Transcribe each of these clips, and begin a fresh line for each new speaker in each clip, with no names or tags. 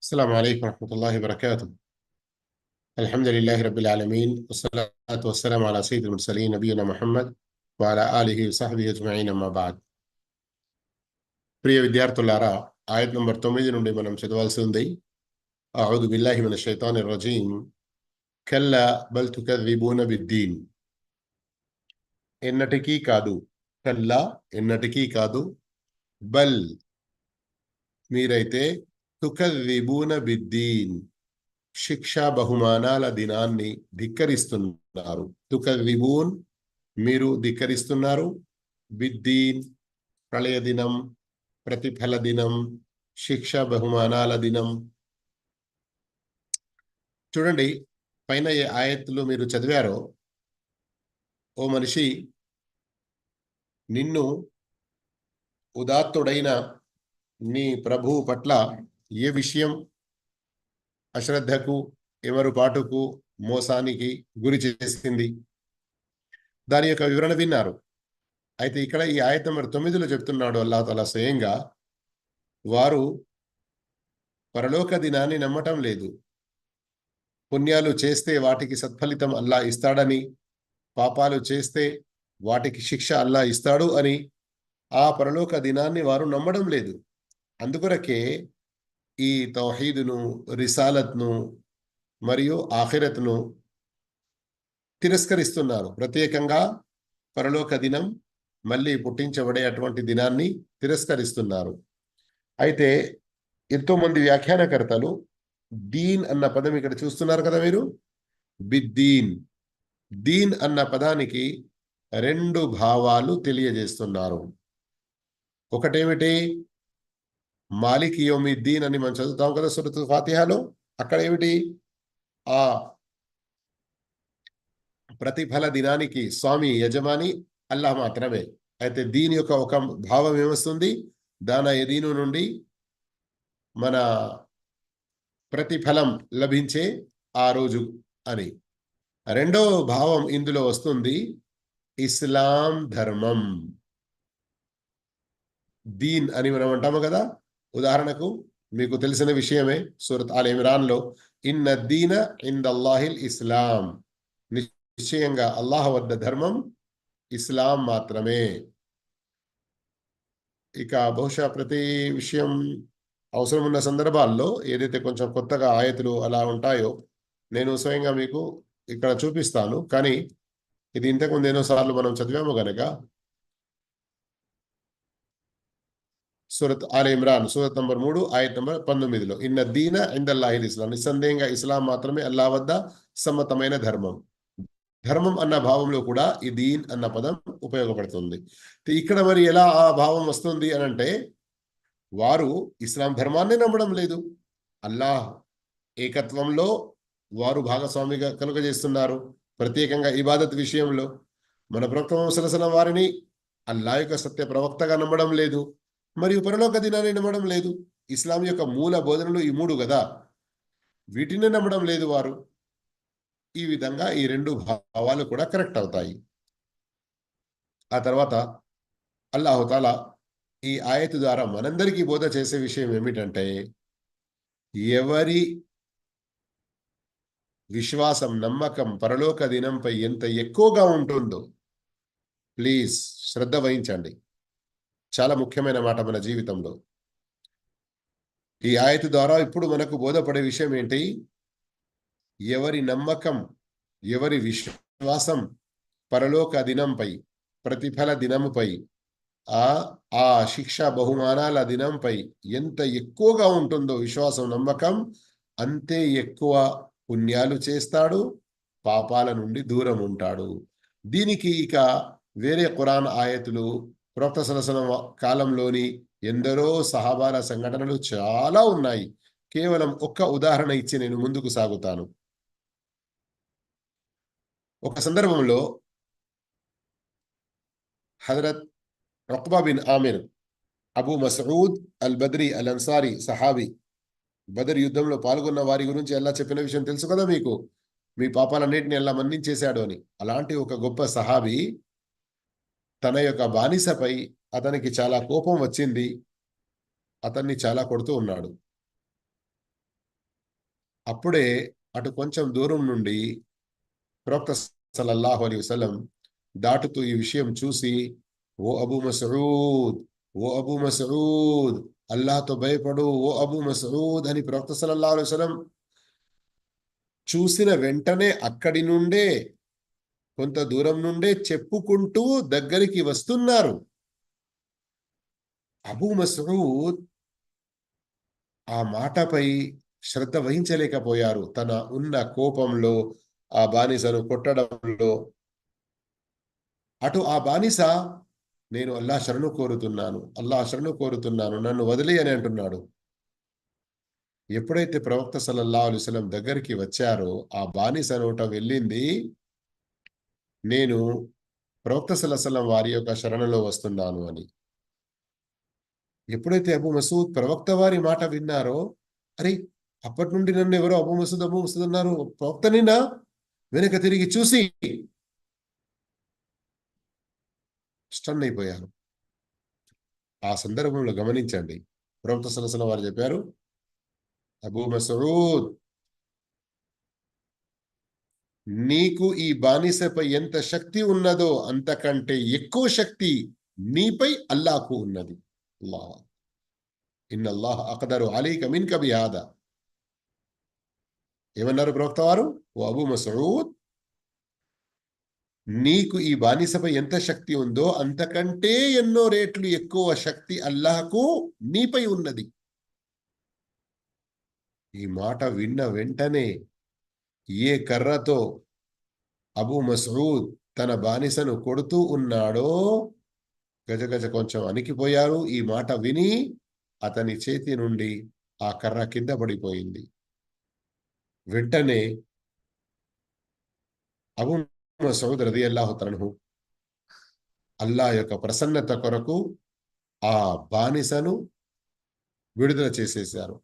السلام عليكم ورحمة الله وبركاته. الحمد لله رب العالمين والصلاة والسلام على سيد المرسلين نبينا محمد وعلى آله وصحبه أجمعين أما بعد. ప్రియ విద్యార్థులారా, ఆయత్ నంబర్ 9 నుండి మనం చదవాల్సి ఉంది. అఊదు బిల్లాహి మినష్ షైతానిర్ రజీం. కల్లా బల్ తుకذిబూన బిద్దీన్. ఎన్నటికీ కాదు, కల్లా ఎన్నటికీ కాదు, బల్ మీరైతే తుకذిబూన బిద్దీన్ శిక్షా బహుమానాల దినాన్ని ధిక్కరిస్తున్నారు. తుకذిబూన్ మీరు ధిక్కరిస్తున్నారు, బిద్దీన్ ప్రళయ దినం, ప్రతిఫల దినం, శిక్షా బహుమానాల దినం. చూడండి, పైన ఏ ఆయత్తులు మీరు చదివారో, ఓ మనిషి, నిన్ను ఉదాత్తుడైన నీ ప్రభువు పట్ల ఏ విషయం అశ్రద్ధకు, ఎమరుపాటుకు, మోసానికి గురి చేసింది, దాని యొక్క వివరణ విన్నారు. అయితే ఇక్కడ ఈ ఆయత్ నంబర్ 9లో చెప్తున్నాడు అల్లాహ్ తఆలా స్వయంగా, వారు పరలోక దినాన్ని నమ్మటం లేదు. పుణ్యాలు చేస్తే వాటికి సత్ఫలితం అల్లా ఇస్తాడని, పాపాలు చేస్తే వాటికి శిక్ష అల్లా ఇస్తాడు అని ఆ పరలోక దినాన్ని వారు నమ్మడం లేదు. అందుకొరకే ఈ తౌహీదును, రిసాలత్ను మరియు ఆఖిరత్ను తిరస్కరిస్తున్నారు. ప్రత్యేకంగా పరలోక దినం, మళ్ళీ పుట్టించబడే అటువంటి దినాన్ని తిరస్కరిస్తున్నారు. అయితే ఎంతో మంది వ్యాఖ్యానకర్తలు దీన్ అన్న పదం ఇక్కడ చూస్తున్నారు కదా మీరు, బిద్దీన్, దీన్ అన్న పదానికి రెండు భావాలు తెలియజేస్తున్నారు. ఒకటేమిటి, మాలిక్ యౌమిద్దీన్ అని మనం చదువుతాం కదా సూరతుల్ ఫాతిహాలో. అక్కడ ఏమిటి, ఆ ప్రతిఫల దినానికి స్వామి, యజమాని అల్లాహ్ మాత్రమే. అయితే దీని యొక్క ఒక భావం ఏమొస్తుంది, దాన యదీను నుండి మన ప్రతిఫలం లభించే ఆ రోజు అని. రెండో భావం ఇందులో వస్తుంది, ఇస్లాం ధర్మం. దీన్ అని మనం అంటాము కదా. ఉదాహరణకు మీకు తెలిసిన విషయమే, సూరత్ ఆల్ ఇమ్రాన్లో ఇన్న దీన ఇందల్లాహిల్ ఇస్లాం, నిశ్చయంగా అల్లాహ్ వద్ద ధర్మం ఇస్లాం మాత్రమే. ఇక బహుశా ప్రతి విషయం అవసరం ఉన్న సందర్భాల్లో ఏదైతే కొంచెం కొత్తగా ఆయతులు అలా ఉంటాయో నేను స్వయంగా మీకు ఇక్కడ చూపిస్తాను. కానీ ఇది ఇంతకుముందు ఎన్నోసార్లు మనం చదివాము గనక, సూరత్ ఆల్ ఇమ్రాన్ సూరత్ నంబర్ 3 ఆయత్ నంబర్ 19లో ఇన్న దీన ఇందల్లాహిల్ ఇస్లాం, నిస్సందేహంగా ఇస్లాం మాత్రమే అల్లాహ్ వద్ద సమ్మతమైన ధర్మం. ధర్మం అన్న భావంలో కూడా ఈ దీన్ అన్న పదం ఉపయోగపడుతుంది. ఇక్కడ మరి ఎలా ఆ భావం వస్తుంది అని అంటే, వారు ఇస్లాం ధర్మాన్ని నమ్మడం లేదు. అల్లాహ్ ఏకత్వంలో వారు భాగస్వామిగా కలుగజేస్తున్నారు. ప్రత్యేకంగా ఇబాదత్ విషయంలో మన ప్రవక్త ముహమ్మద్ సల్లల్లాహు అలైహి వసల్లం వారిని అల్లాహ్ యొక్క సత్య ప్రవక్తగా నమ్మడం లేదు, మరియు పరలోక దినాన్ని నమ్మడం లేదు. ఇస్లాం యొక్క మూల బోధనలు ఈ 3 కదా, వీటిని నమ్మడం లేదు వారు. ఈ విధంగా ఈ రెండు భావాలు కూడా కరెక్ట్ అవుతాయి. ఆ తర్వాత అల్లాహు తాలా ఈ ఆయతు ద్వారా మనందరికీ బోధ చేసే విషయం ఏమిటంటే, ఎవరి విశ్వాసం, నమ్మకం పరలోక దినంపై ఎంత ఎక్కువగా ఉంటుందో, ప్లీజ్ శ్రద్ధ వహించండి. చాలా ముఖ్యమైన మాట మన జీవితంలో. ఈ ఆయతు ద్వారా ఇప్పుడు మనకు బోధపడే విషయం ఏంటి, ఎవరి నమ్మకం, ఎవరి విశ్వాసం పరలోక దినంపై, ప్రతిఫల దినంపై, ఆ శిక్ష బహుమానాల దినంపై ఎంత ఎక్కువగా ఉంటుందో విశ్వాసం, నమ్మకం, అంతే ఎక్కువ పుణ్యాలు చేస్తాడు, పాపాల నుండి దూరం ఉంటాడు. దీనికి ఇక వేరే ఖురాన్ ఆయతులు, ప్రవక్త సల్లల్లాహు అలైహి వసల్లం కాలంలోని ఎందరో సహాబాల సంఘటనలు చాలా ఉన్నాయి. కేవలం ఒక్క ఉదాహరణ ఇచ్చి నేను ముందుకు సాగుతాను. ఒక సందర్భంలో హజరత్ ఉక్బా బిన్ ఆమిర్, అబూ మస్ఊద్ అల్ బద్రి అల్ అన్సారీ సహాబీ, బదర్ యుద్ధంలో పాల్గొన్న వారి గురించి అల్లా చెప్పిన విషయం తెలుసు కదా మీకు, మీ పాపాలన్నింటినీ అల్లా మన్నించేశాడు అని. అలాంటి ఒక గొప్ప సహాబీ తన యొక్క బానిసపై అతనికి చాలా కోపం వచ్చింది, అతన్ని చాలా కొడుతూ ఉన్నాడు. అప్పుడే అటు కొంచెం దూరం నుండి ప్రవక్త సల్లల్లాహు అలైహి వసల్లం దాటుతూ ఈ విషయం చూసి, ఓ అబూ మసూద్, ఓ అబూ మసూద్, అల్లాహ్తో భయపడు, ఓ అబూ మసూద్ అని ప్రవక్త సల్లల్లాహు అలైహి వసల్లం చూసిన వెంటనే అక్కడి నుండే, కొంత దూరం నుండే చెప్పుకుంటూ దగ్గరికి వస్తున్నారు. అబూ మసూద్ ఆ మాటపై శ్రద్ధ వహించలేకపోయారు. తన ఉన్న కోపంలో, ఆ బానిసను కొట్టడంలో. అటు ఆ బానిస, నేను అల్లా శరణు కోరుతున్నాను, అల్లా శరణు కోరుతున్నాను, నన్ను వదిలి అని అంటున్నాడు. ఎప్పుడైతే ప్రవక్త సల్లల్లాహు అలైహి వసల్లం దగ్గరికి వచ్చారో ఆ బానిస నోట వెళ్ళింది, నేను ప్రవక్త సల్లల్లాహు అలైహి వసల్లం వారి యొక్క శరణలో వస్తున్నాను అని. ఎప్పుడైతే అబూ మసూద్ ప్రవక్త వారి మాట విన్నారో, అరే, అప్పటి నుండి నన్ను ఎవరో అబూ మసూద్ అబూ మసూద్ అన్నారు, ప్రవక్తనేనా? వెనక తిరిగి చూసి స్టన్ అయిపోయారు. ఆ సందర్భంలో గమనించండి, ప్రవక్త సల్లల్లాహు అలైహి వసల్లం వారు చెప్పారు, అబూ మసూద్, నీకు ఈ బానిసపై ఎంత శక్తి ఉన్నదో అంతకంటే ఎక్కువ శక్తి నీపై అల్లాహకు ఉన్నది. అల్లాహ్, ఇన్నల్లాహ్ అక్దరు అలైక మిన్క బిహాదా. ఏమన్నారు ప్రవక్త వారు? ఓ అబూ మసూద్, నీకు ఈ బానిసపై ఎంత శక్తి ఉందో అంతకంటే ఎన్నో రేట్లు ఎక్కువ శక్తి అల్లాహకు నీపై ఉన్నది. ఈ మాట విన్న వెంటనే ఏ కర్రతో అబూ మసూద్ తన బానిసను కొడుతూ ఉన్నాడో గజగజ కొంచెం అణికిపోయారు. ఈ మాట విని అతని చేతి నుండి ఆ కర్ర కింద పడిపోయింది. వెంటనే అబూ మసూద్ రదియల్లాహు తఆలా అల్లా యొక్క ప్రసన్నత కొరకు ఆ బానిసను విడుదల చేసేశారు.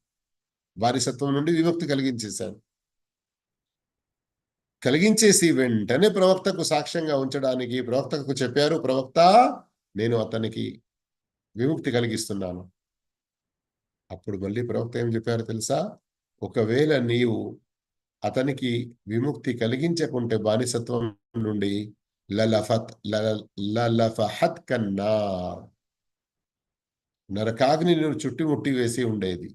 బానిసత్వం నుండి విముక్తి కలిగించేశారు. కలిగించేసి వెంటనే ప్రవక్తకు సాక్ష్యంగా ఉంచడానికి ప్రవక్తకు చెప్పారు, ప్రవక్త, నేను అతనికి విముక్తి కలిగిస్తున్నాను. అప్పుడు మళ్ళీ ప్రవక్త ఏం చెప్పారో తెలుసా? ఒకవేళ నీవు అతనికి విముక్తి కలిగించకుంటే బానిసత్వం నుండి, లలఫత్ లలఫహత్ కన్నా, నరకాగ్ని నువ్వు చుట్టుముట్టి వేసి ఉండేది,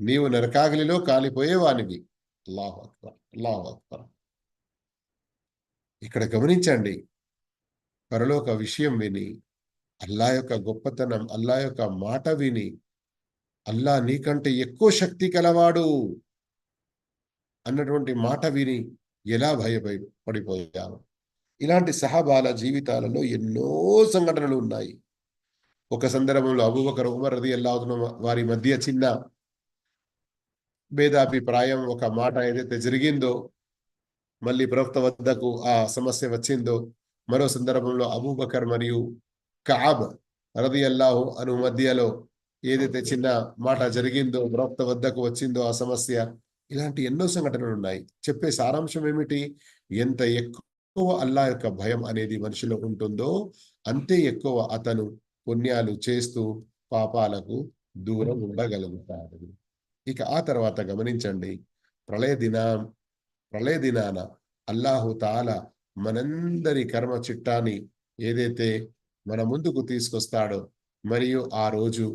నీవు నరకాగ్నిలో కాలిపోయేవానివి. అల్లాహు అక్బర్, అల్లాహు అక్బర్. ఇక్కడ గమనించండి, పరలోక విషయం విని, అల్లా యొక్క గొప్పతనం, అల్లా యొక్క మాట విని, అల్లా నీకంటే ఎక్కువ శక్తి కలవాడు అన్నటువంటి మాట విని ఎలా పడిపోయారు. ఇలాంటి సహాబాల జీవితాలలో ఎన్నో సంఘటనలు ఉన్నాయి. ఒక సందర్భంలో అబూబకర్ ఉమర్ రలియల్లాహు అన్హు వారి మధ్య చిన్న భేదాభిప్రాయం, ఒక మాట ఏదైతే జరిగిందో, మళ్ళీ ప్రవక్త వద్దకు ఆ సమస్య వచ్చిందో, మరో సందర్భంలో అబూబకర్ మరియు కఅబ్ రలియల్లాహు అన్హు మధ్యలో ఏదైతే చిన్న మాట జరిగిందో, ప్రవక్త వద్దకు వచ్చిందో ఆ సమస్య, ఇలాంటి ఎన్నో సంఘటనలు ఉన్నాయి. చెప్పే సారాంశం ఏమిటి? ఎంత ఎక్కువ అల్లా యొక్క భయం అనేది మనిషిలో ఉంటుందో అంతే ఎక్కువ అతను పుణ్యాలు చేస్తూ పాపాలకు దూరం ఉండగలుగుతాడు. ఇక ఆ తర్వాత గమనించండి, ప్రళయ దినా ప్రళయ దినాన అల్లాహు తాలా మనందరి కర్మ చిట్టాని ఏదైతే మన ముందుకు తీసుకొస్తాడో, మరియు ఆ రోజు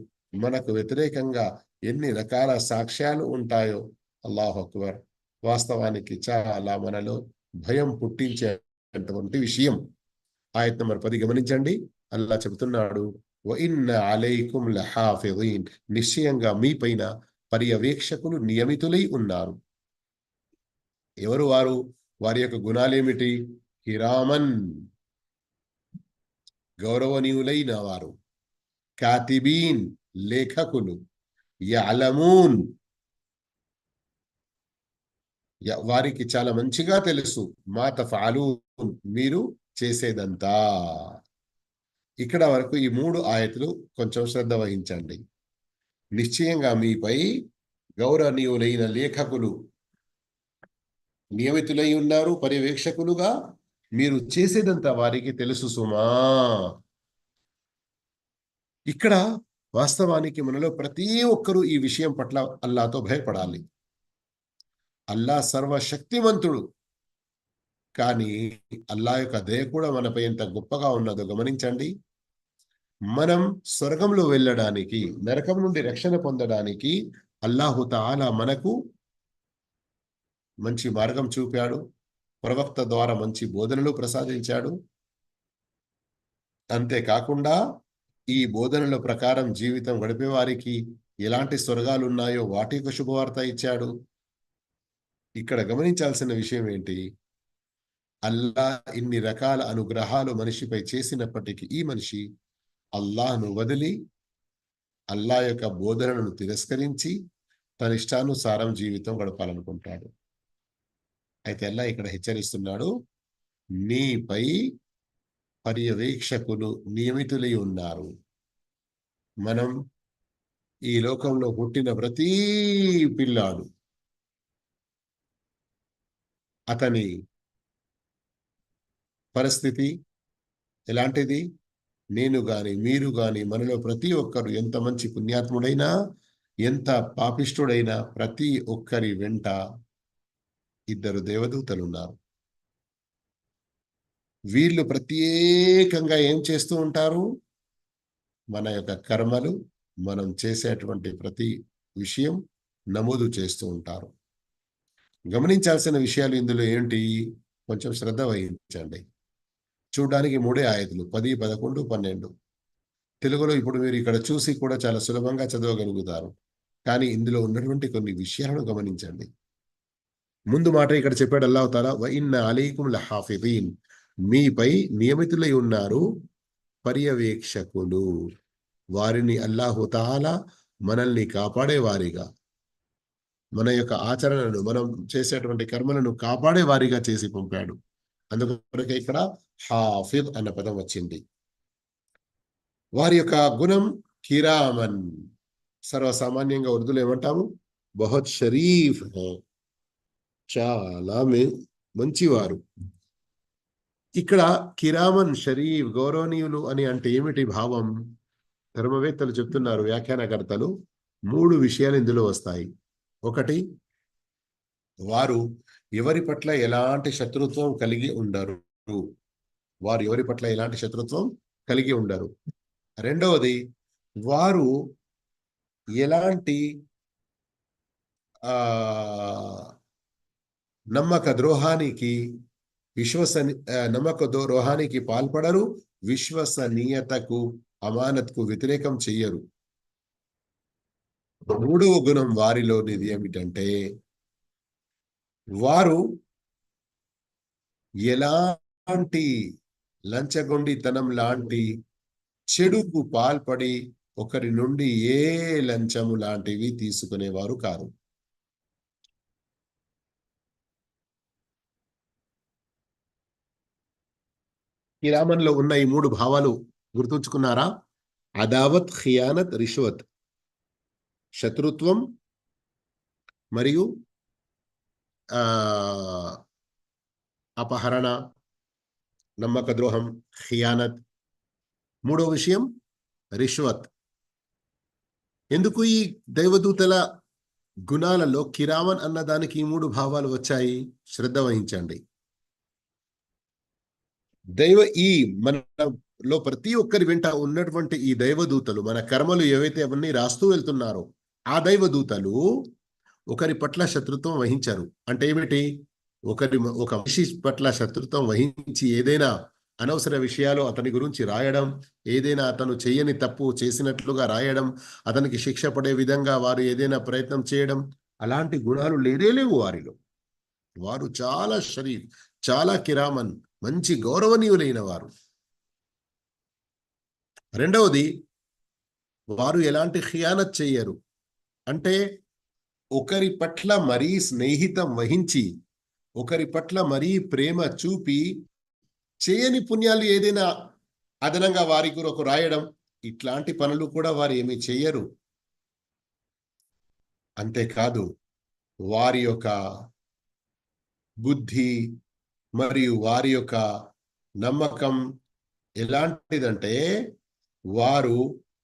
మనకు వ్యతిరేకంగా ఎన్ని రకాల సాక్ష్యాలు ఉంటాయో, అల్లాహు అక్బర్, వాస్తవానికి చాలా మనలో భయం పుట్టించేటువంటి విషయం. ఆయత్ నంబర్ 10 గమనించండి, అల్లా చెబుతున్నాడు, వఇన్న అలైకుం లహాఫిజీన్, నిశ్చయంగా మీపైన పర్యవేక్షకులు నియమితులై ఉన్నారు. ఎవరు వారు? వారి యొక్క గుణాలేమిటి? కిరామన్, గౌరవనీయులైన వారు, కాతిబీన్, లేఖకులు, యఅలమూన్, వారికి చాలా మంచిగా తెలుసు, మా తఫఅలూన్, మీరు చేసేదంతా. ఇక్కడ వరకు ఈ 3 ఆయతులు కొంచెం శ్రద్ధ వహించండి. నిశ్చయంగా మీపై గౌరవనీయులైన లేఖకులు నియమితులై ఉన్నారు, పర్యవేక్షకులుగా, మీరు చేసేదంతా వారికి తెలుసు సుమా. ఇక్కడ వాస్తవానికి మనలో ప్రతి ఒక్కరూ ఈ విషయం పట్ల అల్లాతో భయపడాలి. అల్లా సర్వశక్తివంతుడు. కానీ అల్లా యొక్క దయ కూడా మనపై ఎంత గొప్పగా ఉన్నదో గమనించండి. మనం స్వర్గంలో వెళ్ళడానికి, నరకం నుండి రక్షణ పొందడానికి అల్లాహు తాలా మనకు మంచి మార్గం చూపాడు. ప్రవక్త ద్వారా మంచి బోధనలు ప్రసాదించాడు. అంతేకాకుండా ఈ బోధనల ప్రకారం జీవితం గడిపే వారికి ఎలాంటి స్వర్గాలు ఉన్నాయో వాటి యొక్క శుభవార్త ఇచ్చాడు. ఇక్కడ గమనించాల్సిన విషయం ఏంటి? అల్లా ఇన్ని రకాల అనుగ్రహాలు మనిషిపై చేసినప్పటికీ ఈ మనిషి అల్లాహ్ను వదిలి అల్లా యొక్క బోధనలను తిరస్కరించి తన ఇష్టానుసారం జీవితం గడపాలనుకుంటాడు. అయితే అల్లా ఇక్కడ హెచ్చరిస్తున్నాడు, నీపై పర్యవేక్షకులు నియమితులై ఉన్నారు. మనం ఈ లోకంలో పుట్టిన ప్రతి పిల్లాడు అతని పరిస్థితి ఎలాంటిది? నేను గాని మీరు గాని మనలో ప్రతి ఒక్కరు ఎంత మంచి పుణ్యాత్ముడైనా, ఎంత పాపిష్టుడైనా ప్రతి ఒక్కరి వెంట ఇద్దరు దేవదూతలున్నారు. వీళ్ళు ప్రత్యేకంగా ఏం చేస్తూ ఉంటారు? మన యొక్క కర్మలు, మనం చేసేటువంటి ప్రతి విషయం నమోదు చేస్తూ ఉంటారు. గమనించాల్సిన విషయాలు ఇందులో ఏంటి? కొంచెం శ్రద్ధ వహించండి. చూడడానికి 3 ఆయతులు 10, 11, 12. తెలుగులో ఇప్పుడు మీరు ఇక్కడ చూసి కూడా చాలా సులభంగా చదవగలుగుతారు. కానీ ఇందులో ఉన్నటువంటి కొన్ని విషయాలను గమనించండి. ముందు మాట ఇక్కడ చెప్పాడు అల్లాహ్ తాలా, వ ఇన్న అలైకుం లహాఫిదీన్, మీపై నియమితులై ఉన్నారు పర్యవేక్షకులు. వారిని అల్లాహు తాలా మనల్ని కాపాడేవారిగా, మన యొక్క ఆచరణను, మనం చేసేటువంటి కర్మలను కాపాడేవారిగా చేసి పంపాడు. అందుకొరకే ఇక్కడ హాఫిద్ అన్న పదం వచ్చింది. వారి యొక్క గుణం కిరామన్. సర్వసామాన్యంగా ఉర్దూలో ఏమంటాము? బహుత్ షరీఫ్ హై, చాలా మంచివారు. ఇక్కడ కిరామన్ షరీఫ్, గౌరవనీయులు అని అంటే ఏమిటి భావం? ధర్మవేత్తలు చెప్తున్నారు, వ్యాఖ్యానకర్తలు, 3 విషయాలు ఇందులో వస్తాయి. ఒకటి, వారు ఎవరి పట్ల ఎలాంటి శత్రుత్వం కలిగి ఉండరు. వారు ఎవరి పట్ల ఎలాంటి శత్రుత్వం కలిగి ఉండరు. రెండవది, వారు ఎలాంటి నమ్మక ద్రోహానికి పాల్పడరు, విశ్వసనీయతకు, అమానత్కు వ్యతిరేకం చెయ్యరు. 3వ గుణం వారిలోనిది ఏమిటంటే, వారు ఎలాంటి లంచగొండితనం లాంటి చెడుకు పాల్పడి ఒకరి నుండి ఏ లంచము లాంటివి తీసుకునేవారు కాదు. ఈ రామంలో ఉన్న ఈ 3 భావాలు గుర్తుంచుకున్నారా? అదావత్, ఖియానత్, రిష్వత్. శత్రుత్వం మరియు అపహరణ, నమ్మక ద్రోహం, ఖియానత్. 3వ విషయం రిష్వత్. ఎందుకు ఈ దైవదూతల గుణాలలో కిరామన్ అన్నదానికి ఈ 3 భావాలు వచ్చాయి? శ్రద్ధ వహించండి. ఈ మనలో ప్రతి ఒక్కరి వెంట ఉన్నటువంటి ఈ దైవదూతలు మన కర్మలు ఏవైతే అవన్నీ రాస్తూ వెళ్తున్నారో ఆ దైవదూతలు ఒకరి పట్ల శత్రుత్వం వహించరు. అంటే ఏమిటి? ఒక మనిషి పట్ల శత్రుత్వం వహించి ఏదైనా అనవసర విషయాలు అతని గురించి రాయడం, ఏదైనా అతను చేయని తప్పు చేసినట్లుగా రాయడం, అతనికి శిక్ష పడే విధంగా వారు ఏదైనా ప్రయత్నం చేయడం, అలాంటి గుణాలు లేవు వారిలో. వారు చాలా షరీఫ్, చాలా కిరామన్, మంచి గౌరవనీయులైన వారు. రెండవది, వారు ఎలాంటి ఖియానత్ చెయ్యరు. అంటే ఒకరి పట్ల మరీ స్నేహితం వహించి, ఒకరి పట్ల మరీ ప్రేమ చూపి చేయని పుణ్యాలు ఏదైనా అదనంగా వారి కొరకు రాయడం, ఇట్లాంటి పనులు కూడా వారు ఏమీ చెయ్యరు. అంతేకాదు, వారి యొక్క బుద్ధి మరియు వారి యొక్క నమ్మకం ఎలాంటిదంటే, వారు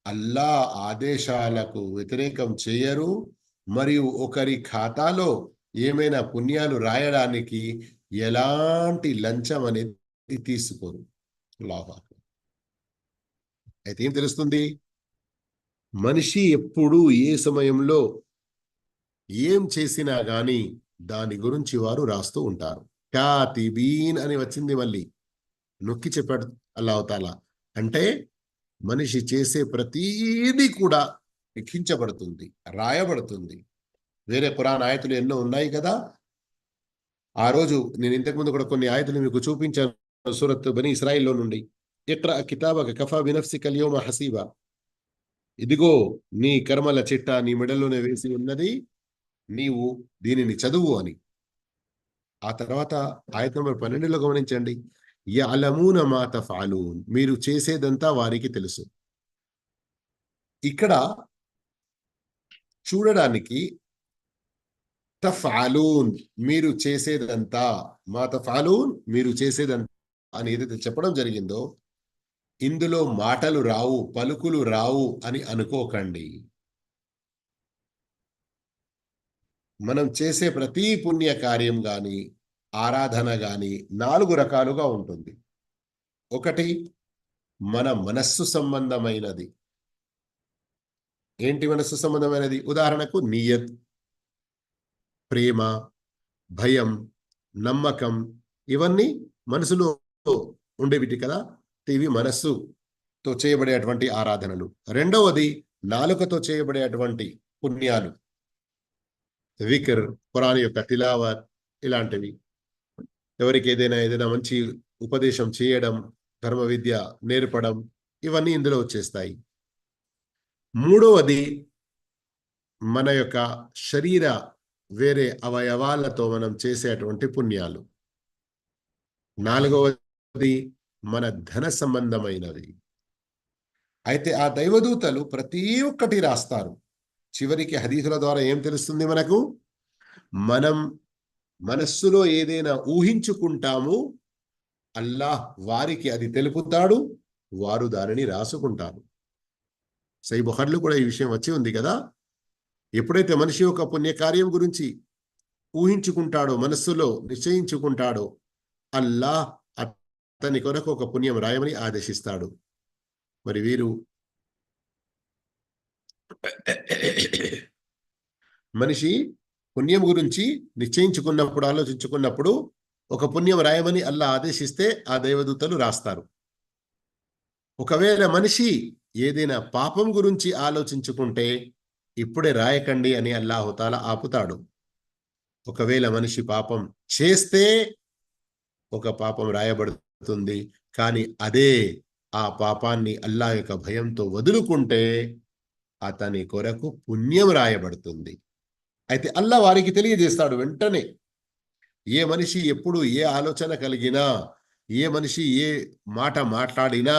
అల్లా ఆదేశాలకు వ్యతిరేకం చేయరు మరియు ఒకరి ఖాతాలో ఏమైనా పుణ్యాలు రాయడానికి ఎలాంటి లంచం అనేది తీసుకోరు. అల్లాహు అక్బర్. అయితే ఏం తెలుస్తుంది? మనిషి ఎప్పుడు ఏ సమయంలో ఏం చేసినా గాని దాని గురించి వారు రాస్తూ ఉంటారు. కాతిబీన్ అని వచ్చింది, మళ్ళీ నొక్కి చెప్పాడు అల్లాహ్. అంటే మనిషి చేసే ప్రతీది కూడా లిఖించబడుతుంది, రాయబడుతుంది. వేరే ఖురాన్ ఆయతులు ఎన్నో ఉన్నాయి కదా. ఆ రోజు నేను ఇంతకుముందు కూడా కొన్ని ఆయతులు మీకు చూపించాను, సూరత్ బనీ ఇస్రాయిల్లో నుండి. ఇక్రా కితాబక కఫా బినఫ్సిక అల్యౌమ హసీబా. ఇదిగో నీ కర్మల చిట్ట నీ మెడలోనే వేసి ఉన్నది, నీవు దీనిని చదువు అని. ఆ తర్వాత ఆయత నంబర్ 12లో గమనించండి. యఅలమూన మా తఫ్అలూన్, మీరు చేసేదంతా వారికి తెలుసు. ఇక్కడ చూడడానికి తఫ్అలూన్ మీరు చేసేదంతా, మా తఫ్అలూన్ మీరు చేసేదంతా అని ఏదైతే చెప్పడం జరిగిందో, ఇందులో మాటలు రావు, పలుకులు రావు అని అనుకోకండి. మనం చేసే ప్రతి పుణ్య కార్యం గాని, ఆరాధన గాని 4 రకాలుగా ఉంటుంది. ఒకటి మన మనస్సు సంబంధమైనది. ఏంటి మనస్సు సంబంధమైనది? ఉదాహరణకు నియత్, ప్రేమ, భయం, నమ్మకం, ఇవన్నీ మనసులో ఉండేవిటి కదా. ఇవి మనస్సుతో చేయబడేటువంటి ఆరాధనలు. రెండవది నాలుకతో చేయబడేటువంటి పుణ్యాలు, విక్ర్, ఖురాన్ యొక్క తిలావత్, ఇలాంటివి. ఎవరికి ఏదైనా మంచి ఉపదేశం చేయడం, ధర్మ విద్య నేర్పడం, ఇవన్నీ ఇందులో వచ్చేస్తాయి. మూడవది మన యొక్క శరీర వేరే అవయవాలతో మనం చేసేటువంటి పుణ్యాలు. నాలుగవది మన ధన సంబంధమైనది. అయితే ఆ దైవదూతలు ప్రతి ఒక్కటి రాస్తారు. చివరికి హదీసుల ద్వారా ఏం తెలుస్తుంది మనకు? మనం మనస్సులో ఏదైనా ఊహించుకుంటాము, అల్లాహ్ వారికి అది తెలుపుతాడు, వారు దానిని రాసుకుంటారు. సహీహ్ బుఖారీలో కూడా ఈ విషయం వచ్చి ఉంది కదా. ఎప్పుడైతే మనిషి యొక్క పుణ్యకార్యం గురించి ఊహించుకుంటాడో, మనస్సులో నిశ్చయించుకుంటాడో, అల్లాహ్ అతని కొరకు ఒక పుణ్యం రాయమని ఆదేశిస్తాడు. మరి వీరు మనిషి పుణ్యం గురించి నిశ్చయించుకున్నప్పుడు, ఆలోచించుకున్నప్పుడు ఒక పుణ్యం రాయమని అల్లాహ్ ఆదేశిస్తే ఆ దైవదూతలు రాస్తారు. ఒకవేళ మనిషి ఏదైనా పాపం గురించి ఆలోచించుకుంటే ఇప్పుడే రాయకండి అని అల్లాహుతాలా ఆపుతాడు. ఒకవేళ మనిషి పాపం చేస్తే ఒక పాపం రాయబడుతుంది, కానీ అదే ఆ పాపాన్ని అల్లాహ్ యొక్క భయంతో వదులుకుంటే అతని కొరకు పుణ్యం రాయబడుతుంది. అయితే అల్లాహ్ వారికి తెలియజేస్తాడు వెంటనే. ఏ మనిషి ఎప్పుడు ఏ ఆలోచన కలిగినా, ఏ మనిషి ఏ మాట మాట్లాడినా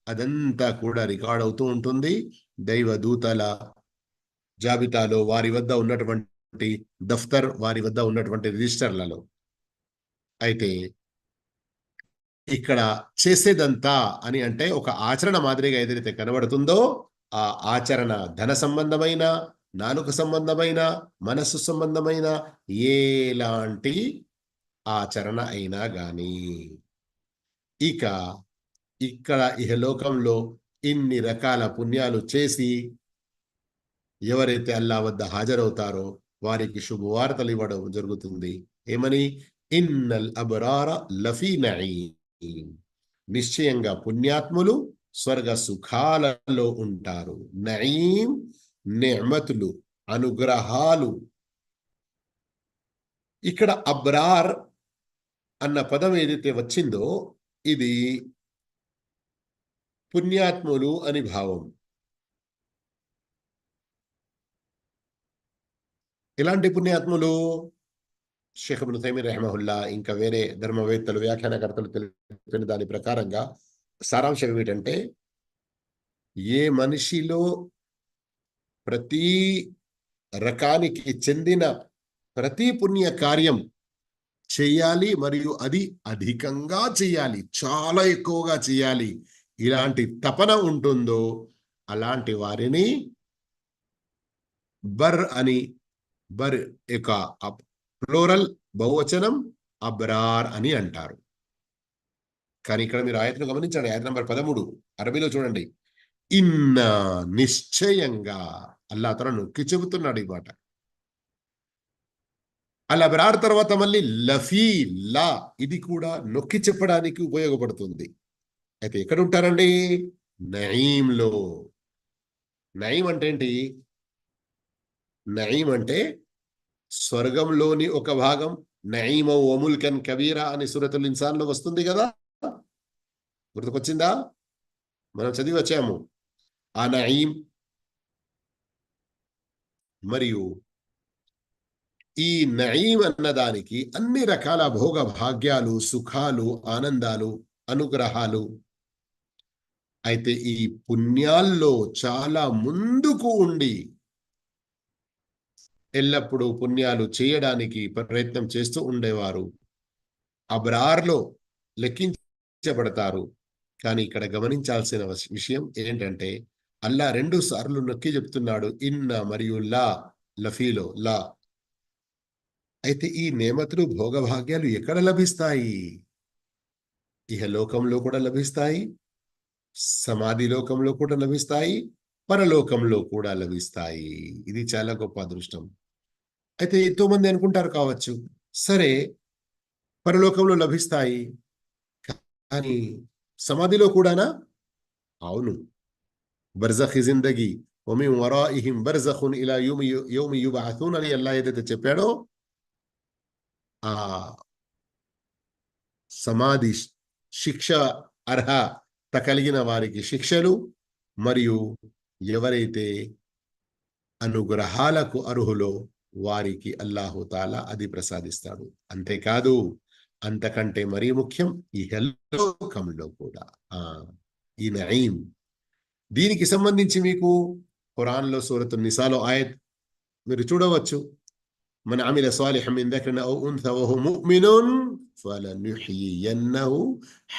అదంతా కూడా రికార్డ్ అవుతూ ఉంటుంది. దైవదూతల జాబితాలో, వారి వద్ద ఉన్నటువంటి దఫ్తర్, వారి వద్ద ఉన్నటువంటి రిజిస్టర్లలో. అయితే ఇక్కడ చేసేదంతా అని అంటే ఒక ఆచరణ మాదిరిగా ఏదైతే కనబడుతుందో, ఆ ఆచరణ ధన సంబంధమైన, నాలుక సంబంధమైన, మనస్సు సంబంధమైన ఎలాంటి ఆచరణ అయినా గాని. ఇక ఇక్కడ ఇహలోకంలో ఇన్ని రకాల పుణ్యాలు చేసి ఎవరైతే అల్లాహ్ వద్ద హాజరవుతారో వారికి శుభవార్తలు ఇవ్వడం జరుగుతుంది. ఏమని? ఇన్నల్ అబ్రార లఫీ నഈం, నిశ్చయంగా పుణ్యాత్ములు స్వర్గ సుఖాలలో ఉంటారు. నঈం నిఅమతులు, అనుగ్రహాలు. ఇక్కడ అబ్రార్ అన్న పదం ఏదైతే వచ్చిందో ఇది పుణ్యాత్ములు అని భావం. ఎలాంటి పుణ్యాత్ములు? షేఖ్ ఇబ్న్ తైమీయా రహిమహుల్లా ఇంకా వేరే ధర్మవేత్తలు, వ్యాఖ్యానకర్తలు తెలిపిన దాని ప్రకారంగా సారాంశం ఏమిటంటే, ఏ మనిషిలో ప్రతి రకానికి చెందిన ప్రతి పుణ్య కార్యం చెయ్యాలి, మరియు అది అధికంగా చెయ్యాలి, చాలా ఎక్కువగా చెయ్యాలి, ఇలాంటి తపన ఉంటుందో అలాంటి వారిని బర్ అని, బర్ యొక్క ప్లూరల్ బహువచనం అబ్రార్ అని అంటారు. కానీ ఇక్కడ మీరు ఆయతను గమనించండి, ఆయత నంబర్ 13 అరబీలో చూడండి. ఇన్నా, నిశ్చయంగా. అల్లా తఆలా నొక్కి చెబుతున్నాడు ఈ మాట. అల్ అబ్రార్ తర్వాత మళ్ళీ లఫీ, లా, ఇది కూడా నొక్కి చెప్పడానికి ఉపయోగపడుతుంది. అయితే ఎక్కడ ఉంటారండి? నయీంలో. నయీం అంటే ఏంటి? నయీం అంటే స్వర్గంలోని ఒక భాగం. నయీమ వముల్కన్ కబీరా అని సూరతుల్ ఇన్సాన్లో వస్తుంది కదా, గుర్తుకొచ్చిందా? మనం చదివి వచ్చాము. ఆ నయీం మరియు ఈ నయీం అన్నదానికి అన్ని రకాల భోగ భాగ్యాలు, సుఖాలు, ఆనందాలు, అనుగ్రహాలు. అయితే ఈ పుణ్యాల్లో చాలా ముందుకు ఉండి ఎల్లప్పుడూ పుణ్యాలు చేయడానికి ప్రయత్నం చేస్తూ ఉండేవారు అబ్రార్లో లెక్కించబడతారు. కానీ ఇక్కడ గమనించాల్సిన విషయం ఏంటంటే, అల్లా 2 సార్లు నొక్కి చెప్తున్నాడు ఇన్న మరియు లా, లఫీలో లా. అయితే ఈ నేమతులు, భోగభాగ్యాలు ఎక్కడ లభిస్తాయి? ఇహలోకంలో కూడా లభిస్తాయి, సమాధి లోకంలో కూడా లభిస్తాయి, పరలోకంలో కూడా లభిస్తాయి. ఇది చాలా గొప్ప అదృష్టం. అయితే ఎంతో మంది అనుకుంటారు కావచ్చు, సరే పరలోకంలో లభిస్తాయి కానీ సమాధిలో కూడానా? అవును. బర్జఖి జిందగీ వమిన్ వరాయిహిం బర్జఖున్ ఇలా యౌమి యుబఅథూన్ అని అల్లా ఏదైతే చెప్పాడో, ఆ సమాధి శిక్ష అర్హత కలిగిన వారికి శిక్షలు, మరియు ఎవరైతే అనుగ్రహాలకు అర్హులో వారికి అల్లాహుతాలా అది ప్రసాదిస్తాడు. అంతేకాదు, అంతకంటే మరీ ముఖ్యం ఇహలోకంలో కూడా ఈ నయీం. దీనికి సంబంధించి మీకు ఖురాన్లో సూరతున్ నిసాలో ఆయత్ మీరు చూడవచ్చు. మన్ అమిల సాలిహన్ మిన్ దక్రిన్ ఔ ఉన్సా వహువ ముమినున్ ఫలనుహ్యియన్నహు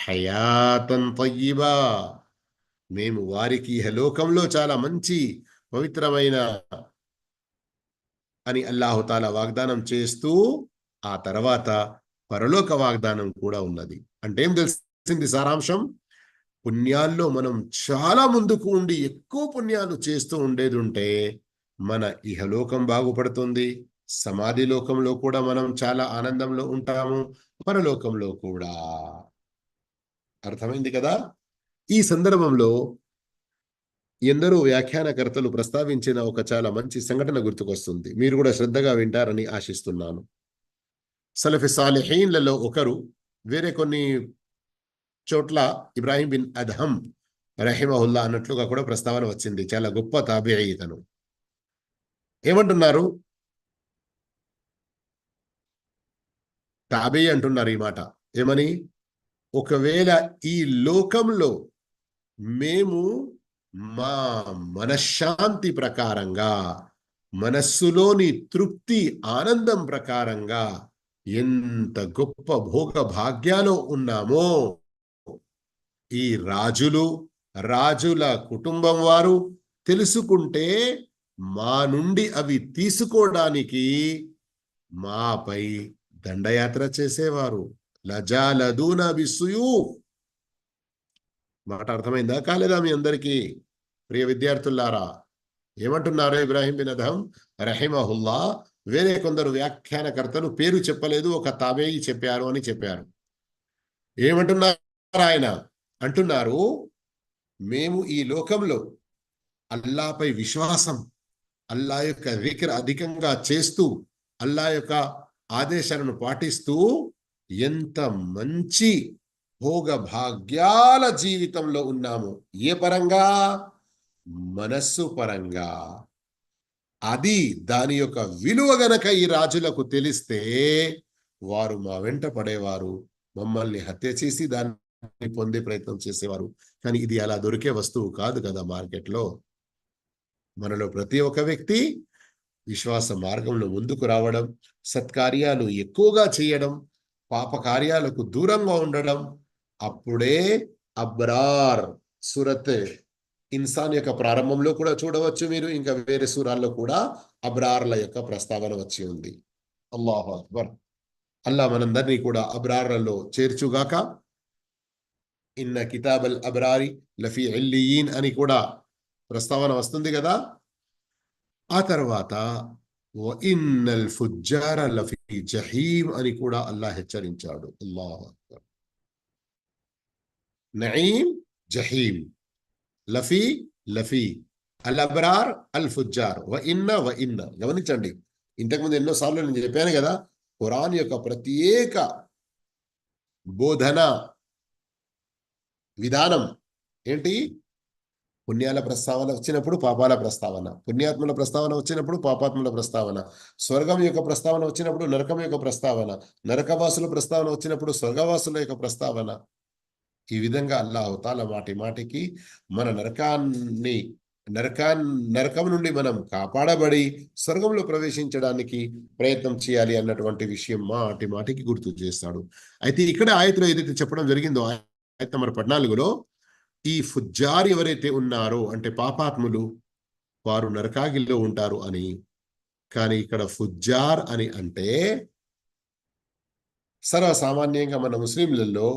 హయాతన్ తయ్యిబా. మేము వారికి ఇహలోకంలో చాలా మంచి పవిత్రమైన అని అల్లాహుతాలా వాగ్దానం చేస్తూ, ఆ తర్వాత పరలోక వాగ్దానం కూడా ఉన్నది. అంటే ఏం తెలిసింది సారాంశం? పుణ్యాల్లో మనం చాలా ముందుకు ఉండి ఎక్కువ పుణ్యాలు చేస్తూ ఉండేది ఉంటే మన ఇహలోకం బాగుపడుతుంది, సమాధి లోకంలో కూడా మనం చాలా ఆనందంలో ఉంటాము, పరలోకంలో కూడా. అర్థమైంది కదా? ఈ సందర్భంలో ఎందరో వ్యాఖ్యానకర్తలు ప్రస్తావించిన ఒక చాలా మంచి సంఘటన గుర్తుకొస్తుంది. మీరు కూడా శ్రద్ధగా వింటారని ఆశిస్తున్నాను. సలఫి సాలిహీన్లలో ఒకరు, వేరే కొన్ని చోట్ల ఇబ్రాహీం బిన్ అద్హం రహిమహుల్లా అన్నట్లుగా కూడా ప్రస్తావన వచ్చింది. చాలా గొప్ప తాబిఈ ఇతను. ఏమంటున్నారు? తాబిఈ అంటున్నారు ఈ మాట. ఏమని? ఒకవేళ ఈ లోకంలో మేము మా మనశ్శాంతి ప్రకారంగా, మనస్సులోని తృప్తి ఆనందం ప్రకారంగా ఎంత గొప్ప భోగ భాగ్యాలో ఉన్నామో, ఈ రాజులు, రాజుల కుటుంబం వారు తెలుసుకుంటే మా నుండి అవి తీసుకోవడానికి మాపై దండయాత్ర చేసేవారు. లజాలదూన బిస్సుయూఫ్. మాట అర్థమైందా కాలేదా మీ అందరికీ? ప్రియ విద్యార్థులారా, ఏమంటున్నారు ఇబ్రాహీం బిన్ అద్హం రహిమహుల్లా? వేరే కొందరు వ్యాఖ్యానకర్తలు పేరు చెప్పలేదు, ఒక తాబేయి చెప్పారు అని చెప్పారు. ఏమంటున్నారు ఆయన? అంటున్నారు, మేము ఈ లోకంలో అల్లాపై విశ్వాసం, అల్లా యొక్క జిక్ర్ అధికంగా చేస్తూ, అల్లా యొక్క ఆదేశాలను పాటిస్తూ ఎంత మంచి భోగ భాగ్యాల జీవితంలో ఉన్నాము. ఏ పరంగా? మనస్సు పరంగా. అది దాని యొక్క విలువ గనక ఈ రాజులకు తెలిస్తే వారు మా వెంట పడేవారు, మమ్మల్ని హత్య చేసి దాన్ని పొందే ప్రయత్నం చేసేవారు. కానీ ఇది అలా దొరికే వస్తువు కాదు కదా మార్కెట్లో. మనలో ప్రతి ఒక్క వ్యక్తి విశ్వాస మార్గంలో ముందుకు రావడం, సత్కార్యాలు ఎక్కువగా చేయడం, పాప కార్యాలకు దూరంగా ఉండడం, అప్పుడే అబ్రార్. సూరత్ ఇన్సాన్ యొక్క ప్రారంభంలో కూడా చూడవచ్చు మీరు, ఇంకా వేరే సూరాల్లో కూడా అబ్రార్ల యొక్క ప్రస్తావన వచ్చి ఉంది. అల్లాహు అక్బర్. అల్లా మనందరినీ కూడా అబ్రార్లలో చేర్చుగాక. ఇన్న కితాబల్ అబ్రారి లఫీ ఇల్లియీన్ అని కూడా ప్రస్తావన వస్తుంది కదా. ఆ తర్వాత ఇన్నల్ ఫుజ్జార లఫీ జహీం అని కూడా అల్లాహ్ హెచ్చరించాడు. అల్లాహు అక్బర్. నయీం, జహీం, లఫీ, లఫీ, అల్ అబ్రార్, అల్ ఫుజ్జార్, వ ఇన్న. గమనించండి, ఇంతకుముందు ఎన్నోసార్లు నేను చెప్పాను కదా, ఖురాన్ యొక్క ప్రత్యేక బోధన విధానం ఏంటి? పుణ్యాల ప్రస్తావన వచ్చినప్పుడు పాపాల ప్రస్తావన, పుణ్యాత్ముల ప్రస్తావన వచ్చినప్పుడు పాపాత్ముల ప్రస్తావన, స్వర్గం యొక్క ప్రస్తావన వచ్చినప్పుడు నరకం యొక్క ప్రస్తావన, నరకవాసుల ప్రస్తావన వచ్చినప్పుడు స్వర్గవాసుల యొక్క ప్రస్తావన. ఈ విధంగా అల్లాహు తాలా మాటి మాటికి మన నరకం నుండి మనం కాపాడబడి స్వర్గంలో ప్రవేశించడానికి ప్రయత్నం చేయాలి అన్నటువంటి విషయం మాటి మాటికి గుర్తు చేస్తాడు. అయితే ఇక్కడ ఆయతలో ఏదైతే చెప్పడం జరిగిందో, ఆయత నంబర్ 14లో, ఈ ఫుజ్జార్ ఎవరైతే ఉన్నారో అంటే పాపాత్ములు, వారు నరకాగిల్లో ఉంటారు అని. కానీ ఇక్కడ ఫుజ్జార్ అని అంటే సర్వసామాన్యంగా మన ముస్లింలలో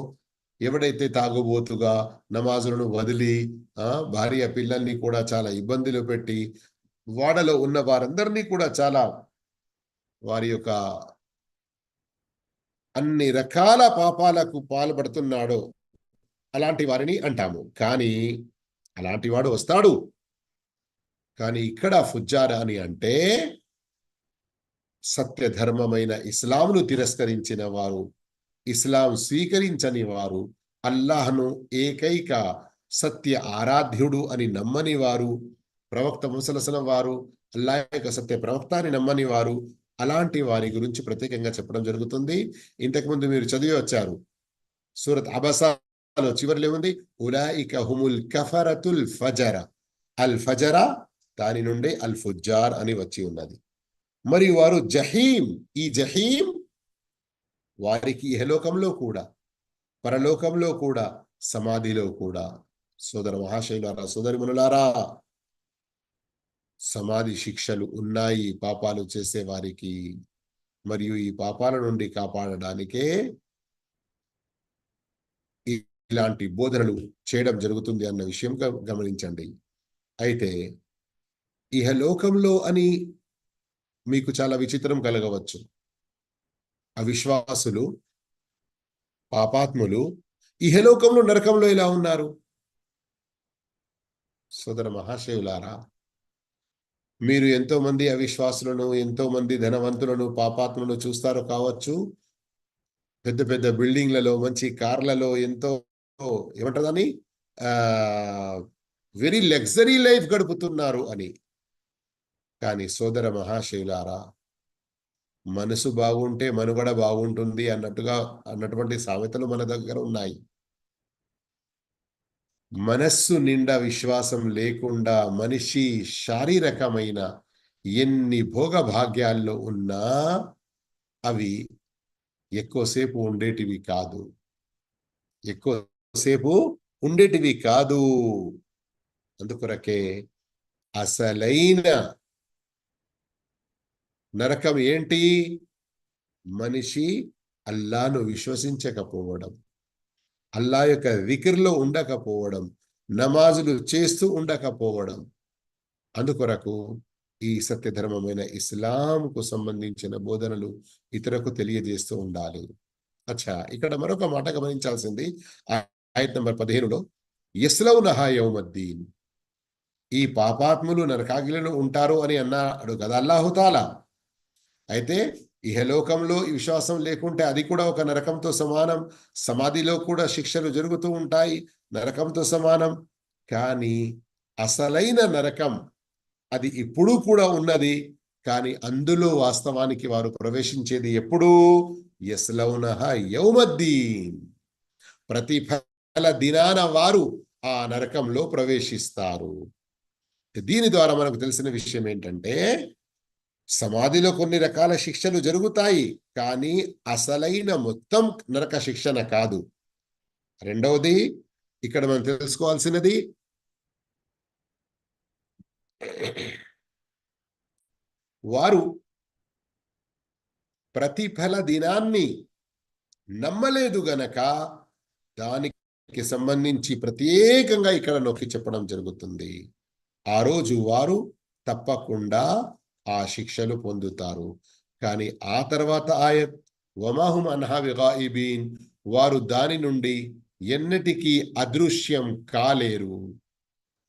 ఎవడైతే తాగుబోతుగా నమాజులను వదిలి భార్య పిల్లల్ని కూడా చాలా ఇబ్బందులు పెట్టి వాడలో ఉన్న వారందరినీ కూడా చాలా వారి యొక్క అన్ని రకాల పాపాలకు పాల్పడుతున్నాడో అలాంటి వారిని అంటాము. కానీ అలాంటి వాడు వస్తాడు. కానీ ఇక్కడ ఫుజ్జార్ అని అంటే సత్యధర్మమైన ఇస్లాంను తిరస్కరించిన వారు, ఇస్లాం స్వీకరించని వారు, అల్లాహ్ను ఏకైక సత్య ఆరాధ్యుడు అని నమ్మని వారు, ప్రవక్త ముహమ్మద్ సల్లల్లాహు అలైహి వసల్లం వారు అల్లాహ్ యొక్క సత్య ప్రవక్త అని నమ్మని వారు, అలాంటి వారి గురించి ప్రత్యేకంగా చెప్పడం జరుగుతుంది. ఇంతకుముందు మీరు చదివి వచ్చారు, సూరత్ అబసాలో చివరిలో ఉంది, ఉలాయిక హుముల్ కఫరతుల్ ఫజర. అల్ ఫజర దాని నుండి అల్ ఫుజ్జార్ అని వచ్చి ఉన్నది. మరియు వారు జహీం, ఈ జహీం వారికి ఇహలోకంలో కూడా పరలోకంలో కూడా సమాధిలో కూడా. సోదర మహాశైలారా, సోదరిమణులారా, సమాధి శిక్షలు ఉన్నాయి పాపాలు చేసే వారికి. మరియు ఈ పాపాల నుండి కాపాడడానికే ఇలాంటి బోధనలు చేయడం జరుగుతుంది అన్న విషయం గమనించండి. అయితే ఇహలోకంలో అని మీకు చాలా విచిత్రం కలగవచ్చు. అవిశ్వాసులు, పాపాత్ములు ఇహలోకంలో నరకంలో ఎలా ఉన్నారు? సోదర మహాశయులారా, మీరు ఎంతో మంది అవిశ్వాసులను, ఎంతో మంది ధనవంతులను, పాపాత్ములను చూస్తారు కావచ్చు. పెద్ద పెద్ద బిల్డింగ్లలో, మంచి కార్లలో, ఎంతో ఏమంటదని వెరీ లగ్జరీ లైఫ్ గడుపుతున్నారు అని. కానీ సోదర మహాశయులారా, మనసు బాగుంటే మనుగడ బాగుంటుంది అన్నటువంటి సామెతలు మన దగ్గర ఉన్నాయి. మనస్సు నిండా విశ్వాసం లేకుండా మనిషి శారీరకమైన ఎన్ని భోగభాగ్యాల్లో ఉన్నా అవి ఎక్కువసేపు ఉండేటివి కాదు. అందుకొరకే అసలైన నరకం ఏంటి? మనిషి అల్లాను విశ్వసించకపోవడం, అల్లా యొక్క జిక్ర్లో ఉండకపోవడం, నమాజులు చేస్తూ ఉండకపోవడం. అందుకొరకు ఈ సత్యధర్మమైన ఇస్లాంకు సంబంధించిన బోధనలు ఇతరులకు తెలియజేస్తూ ఉండాలి. అచ్చా, ఇక్కడ మరొక మాట గమనించాల్సింది. ఆయత్ నంబర్ 15లో యస్లౌనహా యౌమద్దీన్, ఈ పాపాత్ములు నరకాగ్నిలో ఉంటారు అని అన్నాడు కదా అల్లాహు తాలా. అయితే ఇహలోకంలో ఈ విశ్వాసం లేకుంటే అది కూడా ఒక నరకంతో సమానం. సమాధిలో కూడా శిక్షలు జరుగుతూ ఉంటాయి, నరకంతో సమానం. కానీ అసలైన నరకం అది ఇప్పుడు కూడా ఉన్నది. కానీ అందులో వాస్తవానికి వారు ప్రవేశించేది ఎప్పుడు? యస్లౌనహా యౌమద్దీన్, ప్రతిఫల దినాన వారు ఆ నరకంలో ప్రవేశిస్తారు. దీని ద్వారా మనకు తెలిసిన విషయం ఏంటంటే, సమాధిలో కొన్ని రకాల శిక్షలు జరుగుతాయి, కానీ అసలైన మొత్తం నరక శిక్షణ కాదు. రెండవది ఇక్కడ మనం తెలుసుకోవాల్సినది, వారు ప్రతిఫల దినాన్ని నమ్మలేదు గనక దానికి సంబంధించి ప్రత్యేకంగా ఇక్కడ నొక్కి చెప్పడం జరుగుతుంది. ఆ రోజు వారు తప్పకుండా ఆ శిక్షలు పొందుతారు. కానీ ఆ తర్వాత ఆయత్ వమాహుం అన్హా బిగాయిబీన్, వారు దాని నుండి ఎన్నటికీ అదృశ్యం కాలేరు.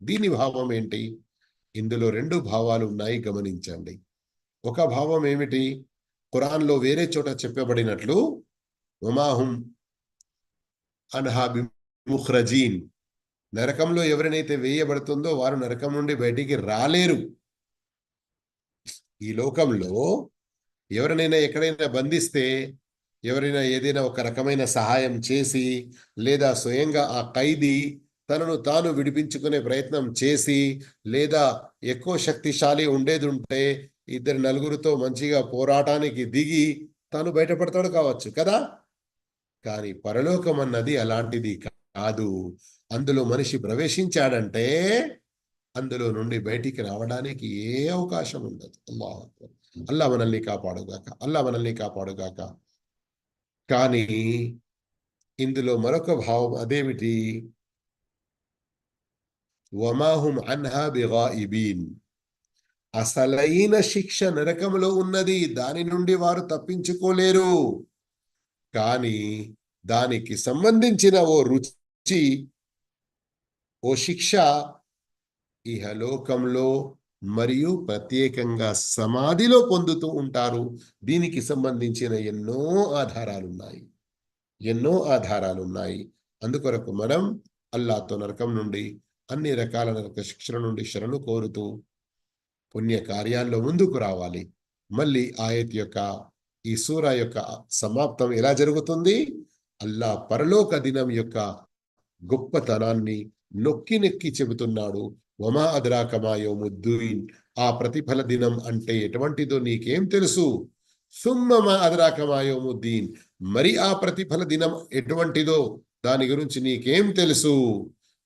దీని భావం ఏంటి? ఇందులో రెండు భావాలు ఉన్నాయి, గమనించండి. ఒక భావం ఏమిటి? ఖురాన్లో వేరే చోట చెప్పబడినట్లు వమాహుం అన్హా బిముఖ్రజీన్, నరకంలో ఎవరినైతే వేయబడుతుందో వారు నరకం నుండి బయటికి రాలేరు. ఈ లోకంలో ఎవరినైనా ఎక్కడైనా బంధిస్తే, ఎవరైనా ఏదైనా ఒక రకమైన సహాయం చేసి, లేదా స్వయంగా ఆ ఖైదీ తనను తాను విడిపించుకునే ప్రయత్నం చేసి, లేదా ఎక్కువ శక్తిశాలి ఉండేది ఉంటే ఇద్దరు నలుగురితో మంచిగా పోరాటానికి దిగి తాను బయటపడతాడు కావచ్చు కదా. కానీ పరలోకం అన్నది అలాంటిది కాదు. అందులో మనిషి ప్రవేశించాడంటే అందులో నుండి బయటికి రావడానికి ఏ అవకాశం ఉండదు. అల్లాహ్ అక్బర్. అల్లా మనల్ని కాపాడుగాక, అల్లా మనల్ని కాపాడుగాక. కానీ ఇందులో మరొక భావం అదేమిటి? వమాహుం అన్హా బిగాయిబీన్, అసలైన శిక్ష నరకంలో ఉన్నది, దాని నుండి వారు తప్పించుకోలేరు. కానీ దానికి సంబంధించిన ఓ రుచి, ఓ శిక్ష ఇహలోకంలో మరియు ప్రత్యేకంగా సమాధిలో పొందుతూ ఉంటారు. దీనికి సంబంధించిన ఎన్నో ఆధారాలున్నాయి, ఎన్నో ఆధారాలున్నాయి. అందుకొరకు మనం అల్లాహ్తో నరకం నుండి, అన్ని రకాల నరక శిక్షల నుండి శరణు కోరుతూ పుణ్య కార్యాల్లో ముందుకు రావాలి. మళ్ళీ ఆయత్ యొక్క ఈ సూరా యొక్క సమాప్తం ఎలా జరుగుతుంది? అల్లాహ్ పరలోక దినం యొక్క గొప్పతనాన్ని నొక్కి నెక్కి చెబుతున్నాడు. వమా అద్రాక మా యౌముద్దీన్, ఆ ప్రతిఫల దినం అంటే ఎటువంటిదో నీకేం తెలుసు? సుమ్మ మా అద్రాక మా యౌముద్దీన్, మరి ఆ ప్రతిఫల దినం ఎటువంటిదో దాని గురించి నీకేం తెలుసు?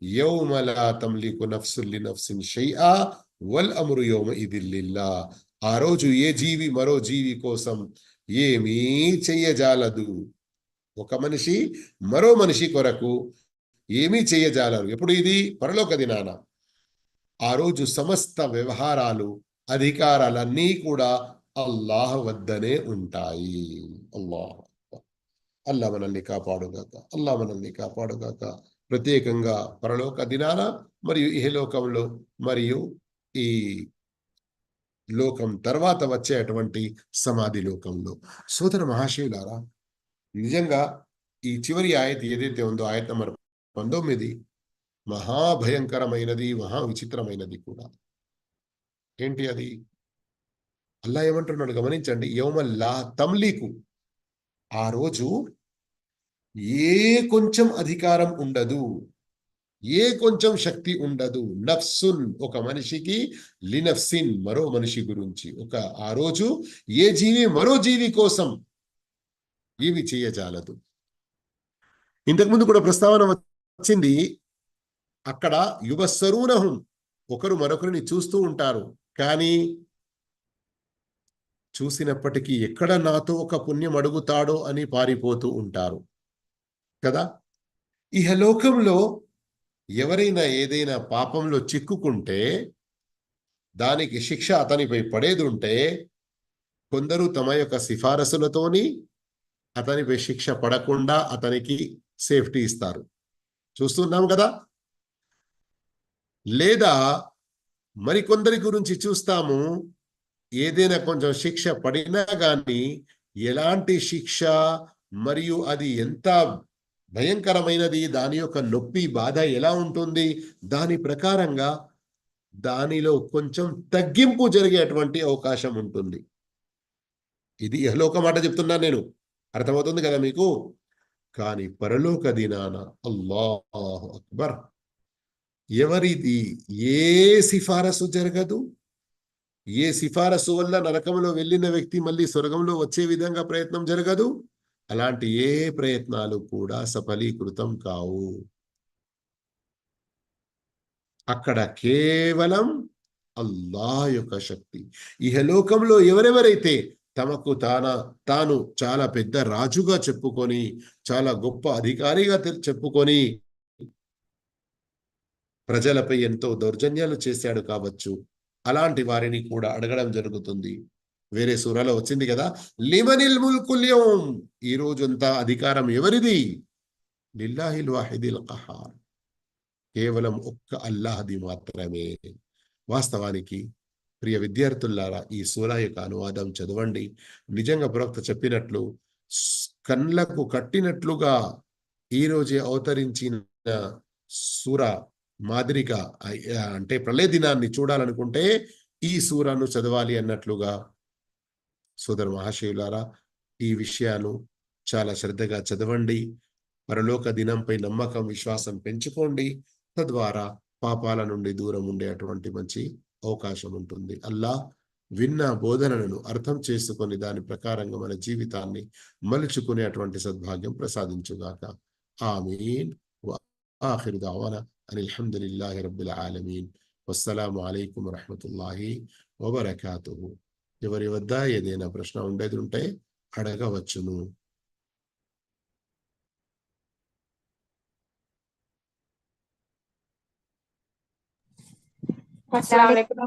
యౌమ లా తమ్లికు నఫ్సున్ లినఫ్సిన్ షైఆ వల్ అమ్రు యౌమఇదిన్ లిల్లాహ్, ఆ రోజు ఏ జీవి మరో జీవి కోసం ఏమీ చెయ్యజాలదు. ఒక మనిషి మరో మనిషి కొరకు ఏమీ చెయ్యజాలరు. ఎప్పుడు? ఇది పరలోక దినాన. ఆ రోజు సమస్త వ్యవహారాలు, అధికారాలన్నీ కూడా అల్లాహ్ వద్దనే ఉంటాయి. అల్లాహ్ అల్లా మనల్ని కాపాడుగాక, అల్లా మనల్ని కాపాడుగాక. ప్రత్యేకంగా పరలోక దినాన మరియు ఇహలోకంలో మరియు ఈ లోకం తర్వాత వచ్చేటువంటి సమాధి లోకంలో. సోదర మహాశయులారా, నిజంగా ఈ చివరి ఆయత్ ఏదైతే ఉందో, ఆయత్ నంబర్ 19, మహాభయంకరమైనది, మహా విచిత్రమైనది కూడా. ఏంటి అది? అల్లా ఏమంటున్నాడు గమనించండి. యౌమల్లా తమ్లీకు, ఆ రోజు ఏ కొంచెం అధికారం ఉండదు, ఏ కొంచెం శక్తి ఉండదు. నఫ్సున్, ఒక మనిషికి, లినఫ్సిన్, మరో మనిషి గురించి. ఆ రోజు ఏ జీవి మరో జీవి కోసం ఏమి చేయజాలదు. ఇంతకుముందు కూడా ప్రస్తావన వచ్చింది. అక్కడ యుబస్సరూనహుం, ఒకరు మరొకరిని చూస్తూ ఉంటారు. కానీ చూసినప్పటికీ ఎక్కడ నాతో ఒక పుణ్యం అడుగుతాడో అని పారిపోతూ ఉంటారు కదా. ఇహలోకంలో ఎవరైనా ఏదైనా పాపంలో చిక్కుకుంటే దానికి శిక్ష అతనిపై పడేదుంటే కొందరు తమ యొక్క సిఫారసులతోని అతనిపై శిక్ష పడకుండా అతనికి సేఫ్టీ ఇస్తారు, చూస్తున్నాం కదా. లేదా మరికొందరి గురించి చూస్తాము, ఏదైనా కొంచెం శిక్ష పడినా కానీ ఎలాంటి శిక్ష మరియు అది ఎంత భయంకరమైనది, దాని యొక్క నొప్పి బాధ ఎలా ఉంటుంది, దాని ప్రకారంగా దానిలో కొంచెం తగ్గింపు జరిగేటువంటి అవకాశం ఉంటుంది. ఇది ఇహలోక మాట చెప్తున్నాను నేను, అర్థమవుతుంది కదా మీకు. కానీ పరలోక దినాన అల్లాహు అక్బర్, ఎవరిది ఏ సిఫారసు జరగదు. ఏ సిఫారసు వల్ల నరకంలో వెళ్ళిన వ్యక్తి మళ్ళీ స్వర్గంలో వచ్చే విధంగా ప్రయత్నం జరగదు. అలాంటి ఏ ప్రయత్నాలు కూడా సఫలీకృతం కావు. అక్కడ కేవలం అల్లాహ్ యొక్క శక్తి. ఇహలోకంలో ఎవరెవరైతే తమకు తాను చాలా పెద్ద రాజుగా చెప్పుకొని, చాలా గొప్ప అధికారిగా చెప్పుకొని ప్రజలపై ఎంతో దౌర్జన్యాలు చేశాడు కావచ్చు. అలాంటి వారిని కూడా అడగడం జరుగుతుంది. వేరే సూరాలో వచ్చింది కదా, లిమనిల్ ముల్కుల్ యౌమ్, ఈ రోజంతా అధికారం ఎవరిది? లిల్లాహిల్ వాహిదిల్ ఖహార్, కేవలం ఒక్క అల్లాహది మాత్రమే. వాస్తవానికి ప్రియ విద్యార్థులారా, ఈ సూరా యొక్క అనువాదం చదవండి. నిజంగా ప్రవక్త చెప్పినట్లు కళ్ళకు కట్టినట్లుగా ఈ రోజే అవతరించిన సూర మాదిరిగా, అంటే ప్రళయ దినాన్ని చూడాలనుకుంటే ఈ సూరాను చదవాలి అన్నట్లుగా సోదర మహాశయులారా, ఈ విషయాలు చాలా శ్రద్ధగా చదవండి. పరలోక దినంపై నమ్మకం, విశ్వాసం పెంచుకోండి. తద్వారా పాపాల నుండి దూరం ఉండేటువంటి మంచి అవకాశం ఉంటుంది. అల్లాహ్ విన్న బోధనలను అర్థం చేసుకొని దాని ప్రకారంగా మన జీవితాన్ని మలుచుకునేటువంటి సద్భాగ్యం ప్రసాదించుగాక. ఆమీన్. ఆఖిరు దావానా అనిల్ హమ్దులిల్లాహి రబ్బిల్ ఆలమీన్. వస్సలాము అలైకుం వరహ్మతుల్లాహి వబరకాతుహు. ఎవరి వద్ద ఏదైనా ప్రశ్న ఉండేది ఉంటే అడగవచ్చును.
अस्सलाम वालेकुम।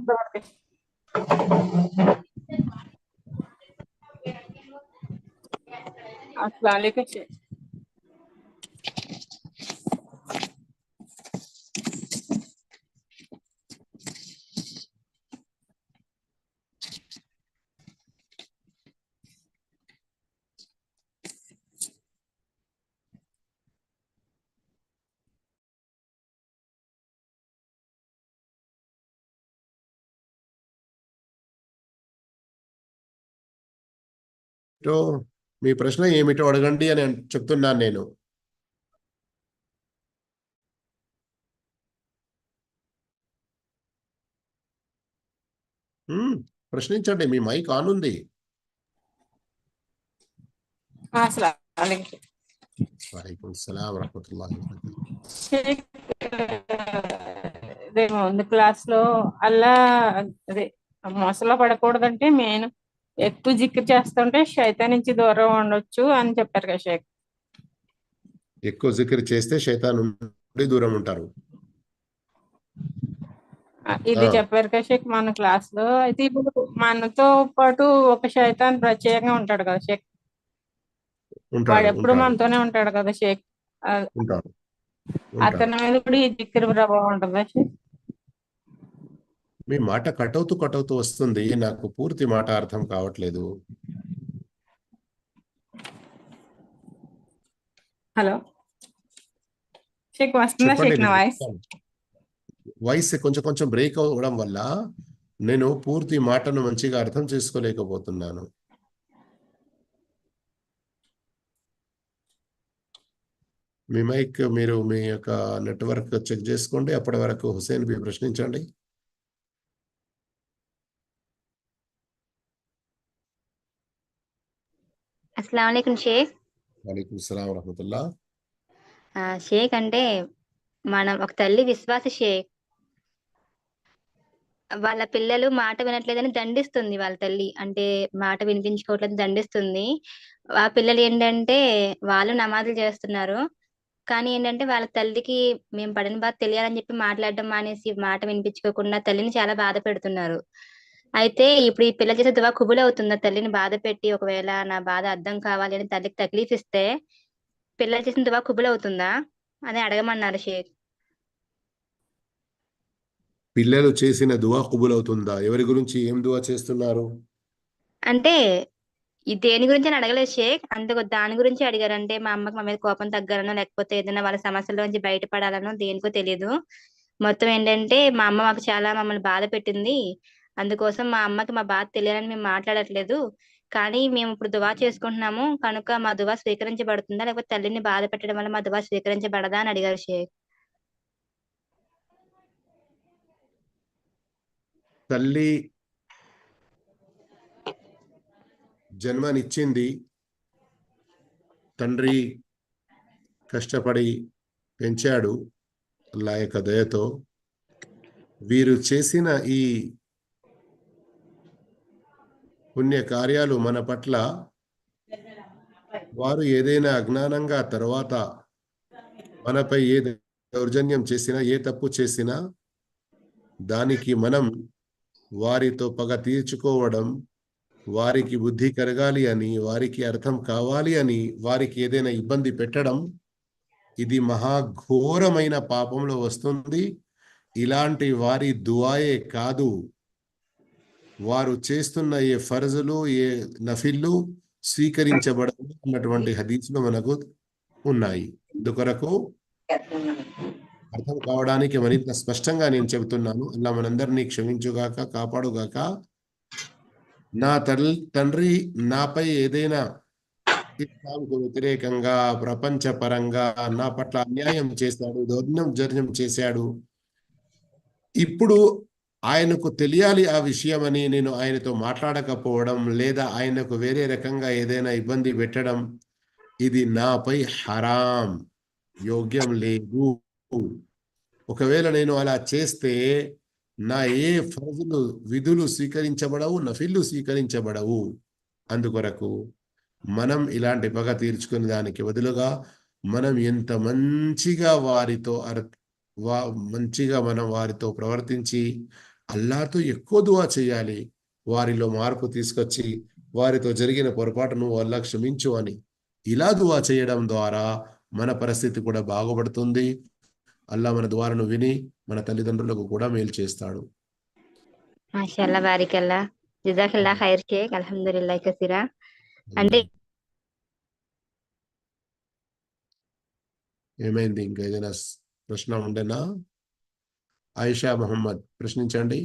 अस्सलाम वालेकुम।
మీ ప్రశ్న ఏమిటో అడగండి అని చెప్తున్నాను నేను. ప్రశ్నించండి, మీ మైక్ ఆన్ ఉంది.
अस्सलाम वालेकुम।
వాలైకుం సలాం వరహ్మతుల్లాహి వబరకాతుహు.
ముందు క్లాస్ లో అల్లా అదే మొసలో పడకూడదంటే మెయిన్ ఎక్కువ జిక్ర్ చేస్తుంటే శైతాన్ నుంచి దూరం ఉండొచ్చు అని చెప్పారు కదా షేక్.
ఎక్కువ జిక్ర్ చేస్తే శైతాన్ నుండి దూరం ఉంటారు.
ఇది చెప్పారు కదా షేక్ మన క్లాస్ లో. అయితే ఇప్పుడు మనతో పాటు ఒక శైతాన్ ప్రత్యేకంగా ఉంటాడు కదా షేక్. వాడు ఎప్పుడు మనతోనే ఉంటాడు కదా షేక్. అతని మీద కూడా ఈ జిక్ర్ ప్రభావం ఉంటుందా షేక్?
మీ మాట కటవుతూ వస్తుంది, నాకు పూర్తి మాట అర్థం కావట్లేదు.
హలో షేక్, వస్తుందా షేక్ నా వాయిస్?
వాయిస్ కొంచెం బ్రేక్ అవ్వడం వల్ల నేను పూర్తి మాటను మంచిగా అర్థం చేసుకోలేకపోతున్నాను. మీ మైక్, మీరు మీ యొక్క నెట్వర్క్ చెక్ చేసుకోండి. అప్పటి వరకు హుసేన్ బి ప్రశ్నించండి.
అస్సలాము అలైకుం షేక్.
వాలైకుం సలాం వరహ్మతుల్లా.
షేక్ అంటే మనం ఒక తల్లి విశ్వాస షేక్. వాళ్ళ పిల్లలు మాట వినట్లేదని దండిస్తుంది వాళ్ళ తల్లి. అంటే మాట వినిపించుకోవట్లేదు దండిస్తుంది. ఆ పిల్లలు ఏంటంటే వాళ్ళు నమాజులు చేస్తున్నారు. కానీ ఏంటంటే వాళ్ళ తల్లికి మేము పడిన బాధ తెలియాలని చెప్పి మాట్లాడడం మానేసి మాట వినిపించుకోకుండా తల్లిని చాలా బాధ పెడుతున్నారు. అయితే ఇప్పుడు ఈ పిల్ల చేసే దువా కుబుల్ అవుతుందా? తల్లిని బాధ పెట్టి ఒకవేళ నా బాధ అర్థం కావాలి అని తల్లికి తక్లీఫ్ ఇస్తే పిల్లలు చేసిన దువా కుబుల్ అవుతుందా అని అడగమన్నారు షేక్.
పిల్లలు చేసిన దువా కుబుల్ అవుతుందా? ఎవరి గురించి ఏం దువా చేస్తున్నారు?
అంటే ఈ దేని గురించి అని అడగలేదు షేక్. దాని గురించి అడిగారు. అంటే మా అమ్మకి మా మీద కోపం తగ్గాలనో లేకపోతే ఏదైనా వాళ్ళ సమస్యల నుంచి బయటపడాలనో దేనికో తెలియదు. మొత్తం ఏంటంటే మా అమ్మ మాకు చాలా మమ్మల్ని బాధ పెట్టింది. అందుకోసం మా అమ్మకి మా బాధ తెలియాలని మేము మాట్లాడట్లేదు. కానీ మేము ఇప్పుడు దువా చేసుకుంటున్నాము కనుక మా దువా స్వీకరించబడుతుందా లేకపోతే తల్లిని బాధ పెట్టడం వల్ల మా దువా స్వీకరించబడదా అని అడిగారు షేక్.
తల్లి జన్మనిచ్చింది, తండ్రి కష్టపడి పెంచాడు అల్లాహ్ యొక్క దయతో. వీరు చేసిన ఈ పుణ్య కార్యాలు మన పట్ల వారు ఏదైనా అజ్ఞానంగా తర్వాత మనపై ఏ దౌర్జన్యం చేసినా, ఏ తప్పు చేసినా దానికి మనం వారితో పగ తీర్చుకోవడం, వారికి బుద్ధి కలగాలి అని, వారికి అర్థం కావాలి అని, వారికి ఏదైనా ఇబ్బంది పెట్టడం, ఇది మహాఘోరమైన పాపంలో వస్తుంది. ఇలాంటి వారి దుఆయే కాదు, వారు చేస్తున్న ఏ ఫర్జులు, ఏ నఫిల్లు స్వీకరించబడవు అన్నటువంటి హదీసులు మనకు ఉన్నాయి. అందుకొరకు అర్థం కావడానికి మరింత స్పష్టంగా నేను చెబుతున్నాను. అలా మనందరినీ క్షమించుగాక, కాపాడుగాక. నా తండ్రి నాపై ఏదైనా ఇస్లాంకు వ్యతిరేకంగా, ప్రపంచపరంగా నా పట్ల అన్యాయం చేశాడు, దౌర్జన్యం చేశాడు. ఇప్పుడు ఆయనకు తెలియాలి ఆ విషయం అని నేను ఆయనతో మాట్లాడకపోవడం, లేదా ఆయనకు వేరే రకంగా ఏదైనా ఇబ్బంది పెట్టడం, ఇది నాపై హరాం, యోగ్యం లేదు. ఒకవేళ నేను అలా చేస్తే నా ఏ ఫర్జులు, విధులు స్వీకరించబడవు, నఫిల్లు స్వీకరించబడవు. అందుకొరకు మనం ఇలాంటి పగ తీర్చుకునే దానికి బదులుగా మనం ఎంత మంచిగా మనం వారితో ప్రవర్తించి అల్లాహ్తో ఎక్కువ దుఆ చేయాలి. వారిలో మార్పు తీసుకొచ్చి వారితో జరిగిన పొరపాటును అల్లాహ్ క్షమించు అని ఇలా దుఆ చేయడం ద్వారా మన పరిస్థితి కూడా బాగుపడుతుంది. అల్లాహ్ మన దుఆను విని మన తల్లిదండ్రులకు కూడా మేలు చేస్తాడు.
మాషాల్లా, బారికల్లా, జజాకల్లా ఖైర్ షేక్, అల్హమ్దులిల్లాహ్ కసీరా. అంటే
ఏమైంది? ఇంకా ఏదైనా ప్రశ్న ఉండేనా? ఆయిషా మహమ్మద్ ప్రశ్నించండి.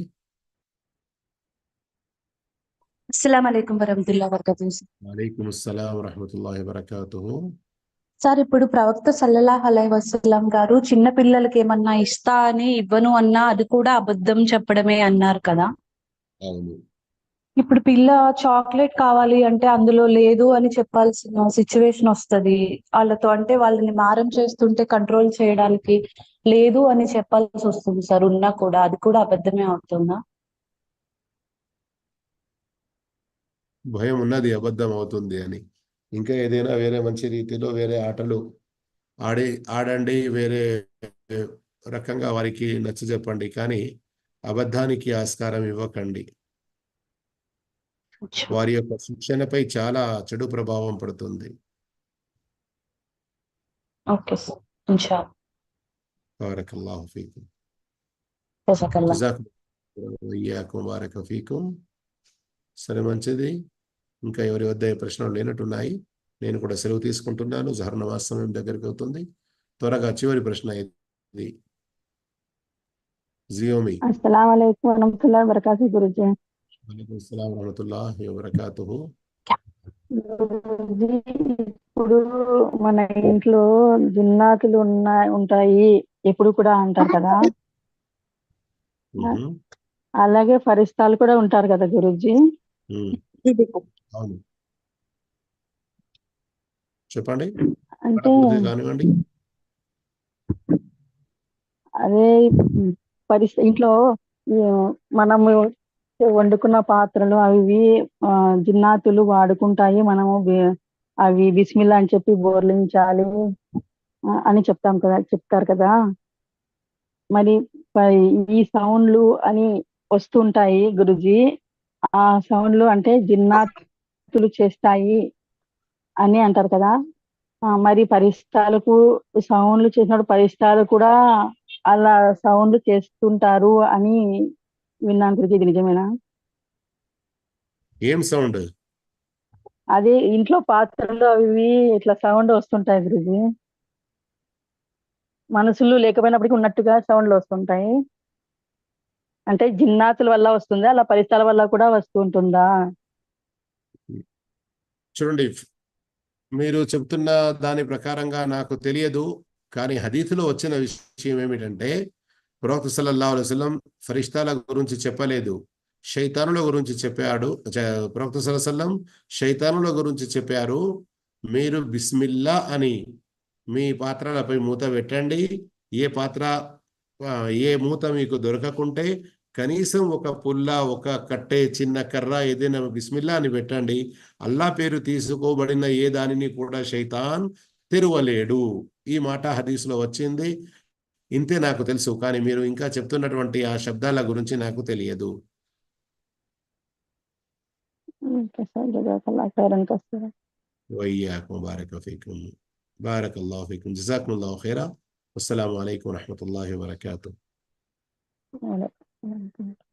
అస్సలాము అలైకుం వరహమతుల్లాహి వబరకాతుహు.
వలైకుం అస్సలాం వరహమతుల్లాహి వబరకాతుహు.
సార్, ఇప్పుడు ప్రవక్త సల్లల్లాహు అలైహి వసల్లం గారు చిన్న పిల్లలకి ఏమన్నా ఇస్తా అని ఇవ్వను అన్నా అది కూడా అబద్ధం చెప్పడమే అన్నారు కదా.
అవును.
ఇప్పుడు పిల్ల చాక్లెట్ కావాలి అంటే అందులో లేదు అని చెప్పాల్సిన సిచ్యువేషన్ వస్తది వాళ్ళతో. అంటే వాళ్ళని మారం చేస్తుంటే కంట్రోల్ చేయడానికి లేదు అని చెప్పాల్సి వస్తుంది సార్. ఉన్నా కూడా అది కూడా అబద్ధమే అవుతుందా?
భయం ఉన్నది అబద్ధం అవుతుంది అని. ఇంకా ఏదైనా వేరే మంచి రీతిలో వేరే ఆటలు ఆడండి, వేరే రకంగా వారికి నచ్చజెప్పండి, కానీ అబద్ధానికి ఆస్కారం ఇవ్వకండి. వారి యొక్క శిక్షణపై చాలా చెడు ప్రభావం పడుతుంది.
ఓకే సార్, ఇన్షాల్లాహ్.
బారకల్లాహు ఫీకుం.
జజాకల్లాహ్.
జజాకుముల్లాహు వఇయ్యాకుం బారక ఫీకుం. సరే, మంచిది. ఇంకా ఎవరి వద్ద ఏ ప్రశ్నలు లేనట్టున్నాయి. నేను కూడా సెలవు తీసుకుంటున్నాను. జహర్ నమాజ్ సమయం దగ్గరికి అవుతుంది. త్వరగా చివరి ప్రశ్న ఇది. జియోమి.
అస్సలాము అలైకుం వరహమతుల్లాహి వబరకాతుహు గురూజీ.
వలైకుం అస్సలాం వరహమతుల్లాహి వబరకాతుహు.
గురూజీ, ఇప్పుడు మన ఇంట్లో జిన్నాతులు ఉంటాయి ఎప్పుడు కూడా అంటారు కదా. అలాగే ఫరిస్తాలు కూడా ఉంటారు కదా గురూజీ.
అవును, చెప్పండి.
అంటే
కానివ్వండి.
అదే ఇంట్లో మనము వండుకున్న పాత్రలు అవి జిన్నాతులు వాడుకుంటాయి. మనము అవి బిస్మిల్లా అని చెప్పి బోర్లించాలి అని చెప్తారు కదా. మరి ఈ సౌండ్లు అని వస్తుంటాయి గురుజీ. ఆ సౌండ్లు అంటే జిన్నాతులు చేస్తాయి అని అంటారు కదా. మరి పరిష్టాలకు సౌండ్లు చేసినప్పుడు పరిష్టాలు కూడా అలా సౌండ్లు చేస్తుంటారు అని విన్నాను గురుజీ. ఇది నిజమేనా?
ఏం సౌండ్?
అదే ఇంట్లో పాత్రలు అవి ఇట్లా సౌండ్ వస్తుంటాయి గురుజీ. మనసులు లేకపోయినప్పటికీ ఉన్నట్టుగా సౌండ్లు వస్తుంటాయి. అంటే జిన్నాతుల వల్ల వస్తుందా, అలా పరిసరాల వల్ల కూడా వస్తుంటుందా?
చూడండి, మీరు చెప్తున్న దాని ప్రకారంగా నాకు తెలియదు, కానీ హదీసులో వచ్చిన విషయం ఏమిటంటే ప్రవక్త సల్లల్లాహు అలైహి వసల్లం ఫరిష్తాల గురించి చెప్పలేదు, శైతానుల గురించి చెప్పాడు. ప్రవక్త సల్లల్లాహు అలైహి వసల్లం శైతానుల గురించి చెప్పారు. మీరు బిస్మిల్లా అని మీ పాత్రలపై మూత పెట్టండి. ఏ మూత మీకు దొరకకుంటే కనీసం ఒక పుల్ల, ఒక కట్టె, చిన్న కర్ర ఏదైనా బిస్మిల్లా అని పెట్టండి. అల్లా పేరు తీసుకోబడిన ఏ దానిని కూడా శైతాన్ తెరవలేడు. ఈ మాట హదీస్లో వచ్చింది. ఇంతే నాకు తెలుసు, కానీ మీరు ఇంకా చెప్తున్నటువంటి ఆ శబ్దాల గురించి నాకు తెలియదు.
ఓకే సార్, జజాకల్లాహ్ ఖైరన్ కసీరా.
وإياكم بارك فيكم. بارك الله فيكم. جزاكم الله خيرا. والسلام عليكم ورحمة الله وبركاته.
వలైకుం సలాం.